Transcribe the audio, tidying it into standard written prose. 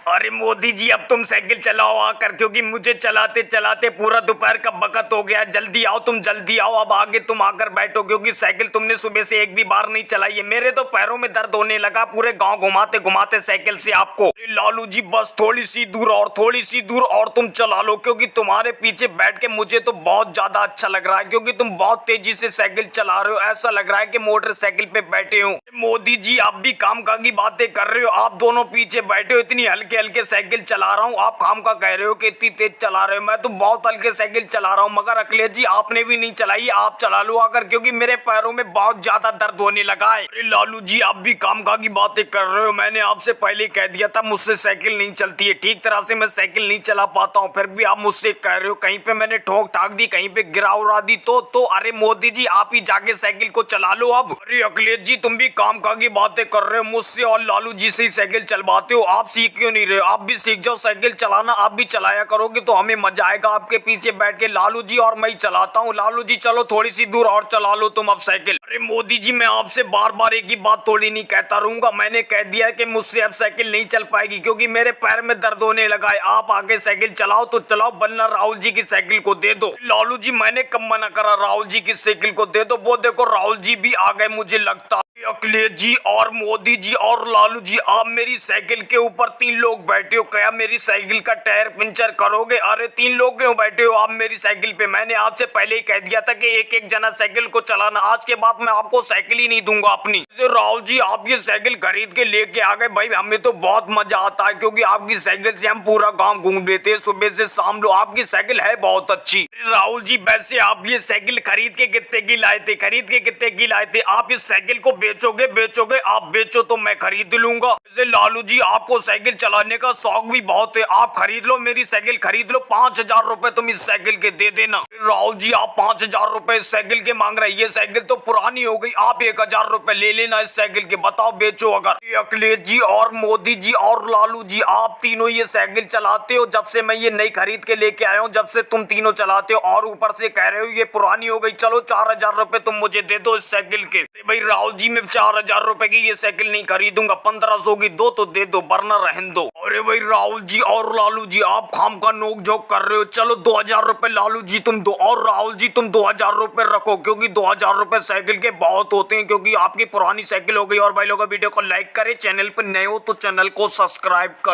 अरे मोदी जी अब तुम साइकिल चलाओ आकर, क्योंकि मुझे चलाते चलाते पूरा दोपहर का वक्त हो गया। जल्दी आओ, तुम जल्दी आओ, अब आगे तुम आकर बैठो, क्योंकि साइकिल तुमने सुबह से एक भी बार नहीं चलाई है। मेरे तो पैरों में दर्द होने लगा पूरे गांव घुमाते घुमाते साइकिल से आपको। लालू जी बस थोड़ी सी दूर और थोड़ी सी दूर और तुम चला लो, क्योंकि तुम्हारे पीछे बैठ के मुझे तो बहुत ज्यादा अच्छा लग रहा है, क्योंकि तुम बहुत तेजी से साइकिल चला रहे हो। ऐसा लग रहा है कि मोटरसाइकिल पे बैठे हो। मोदी जी आप भी काम का की बातें कर रहे हो, आप दोनों पीछे बैठे हो, इतनी हल्के हल्के साइकिल चला रहा हूँ, आप काम का कह रहे हो कि इतनी तेज चला रहे हो। मैं तो बहुत हल्के साइकिल चला रहा हूँ, मगर अखिलेश जी आपने भी नहीं चलाई, आप चला लो आकर, क्योंकि मेरे पैरों में बहुत ज्यादा दर्द होने लगा है। अरे लालू जी आप भी काम का की बातें कर रहे हो, मैंने आपसे पहले कह दिया था मुझसे साइकिल नहीं चलती है, ठीक तरह से मैं साइकिल नहीं चला पाता हूँ, फिर भी आप मुझसे कह रहे हो। कहीं पे मैंने ठोक ठाक दी, कहीं पे गिरा उड़ा दी तो अरे मोदी जी आप ही जाके साइकिल को चला लो अब। अरे अखिलेश जी तुम भी काम का की बातें कर रहे हो, मुझसे और लालू जी से ही साइकिल चलवाते हो, आप सीख क्यों नहीं रहे हो? आप भी सीख जाओ साइकिल चलाना, आप भी चलाया करोगे तो हमें मजा आएगा आपके पीछे बैठ के। लालू जी और मैं ही चलाता हूँ। लालू जी चलो थोड़ी सी दूर और चला लो तुम अब साइकिल। अरे मोदी जी मैं आपसे बार बार एक ही बात थोड़ी नहीं कहता रहूंगा, मैंने कह दिया है कि मुझसे अब साइकिल नहीं चल पाएगी, क्योंकि मेरे पैर में दर्द होने लगा है। आप आगे साइकिल चलाओ तो चलाओ, वरना राहुल जी की साइकिल को दे दो। लालू जी मैंने कब मना करा राहुल जी की साइकिल को दे दो, वो देखो राहुल जी भी आ गए मुझे लगता। अखिलेश जी और मोदी जी और लालू जी आप मेरी साइकिल के ऊपर 3 लोग बैठे हो, क्या मेरी साइकिल का टायर पंचर करोगे? अरे 3 लोग क्यों बैठे हो आप मेरी साइकिल पे? मैंने आपसे पहले ही कह दिया था कि एक एक जना साइकिल को चलाना, आज के बाद मैं आपको साइकिल ही नहीं दूंगा अपनी। राहुल जी आप ये साइकिल खरीद के लेके आ गए, भाई हमें तो बहुत मजा आता है, क्योंकि आपकी साइकिल से हम पूरा गाँव घूम लेते हैं सुबह से शाम। लो आपकी साइकिल है बहुत अच्छी। राहुल जी वैसे आप ये साइकिल खरीद के कितने की लाए थे? खरीद के कितने की लाए थे? आप इस साइकिल को बेचोगे? आप बेचो तो मैं खरीद लूंगा। वैसे लालू जी आपको साइकिल चलाने का शौक भी बहुत है, आप खरीद लो मेरी साइकिल, खरीद लो। 5,000 रुपए तुम इस साइकिल के दे देना। राहुल जी आप 5,000 रुपए इस साइकिल के मांग रहे हैं, ये साइकिल तो पुरानी हो गई, आप 1,000 रुपए ले लेना इस साइकिल के, बताओ बेचो अगर। अखिलेश जी और मोदी जी और लालू जी आप तीनों ये साइकिल चलाते हो जब से मैं ये नई खरीद के लेके आया हूँ, जब से तुम तीनों चलाते हो, और ऊपर से कह रहे हो ये पुरानी हो गई। चलो 4,000 रुपए तुम मुझे दे दो इस साइकिल के। भाई राहुल जी मैं 4,000 रुपए की ये साइकिल नहीं खरीदूंगा, 1,500 की दो तो दे दो, वरना रहने दो। अरे भाई राहुल जी और लालू जी आप खाम का नोक झोंक कर रहे हो। चलो 2,000 रुपए लालू जी तुम दो, और राहुल जी तुम 2,000 रुपए रखो, क्योंकि 2,000 रुपए साइकिल के बहुत होते हैं, क्योंकि आपकी पुरानी साइकिल हो गई। और भाई लोग वीडियो को लाइक करें, चैनल पर नए हो तो चैनल को सब्सक्राइब करें।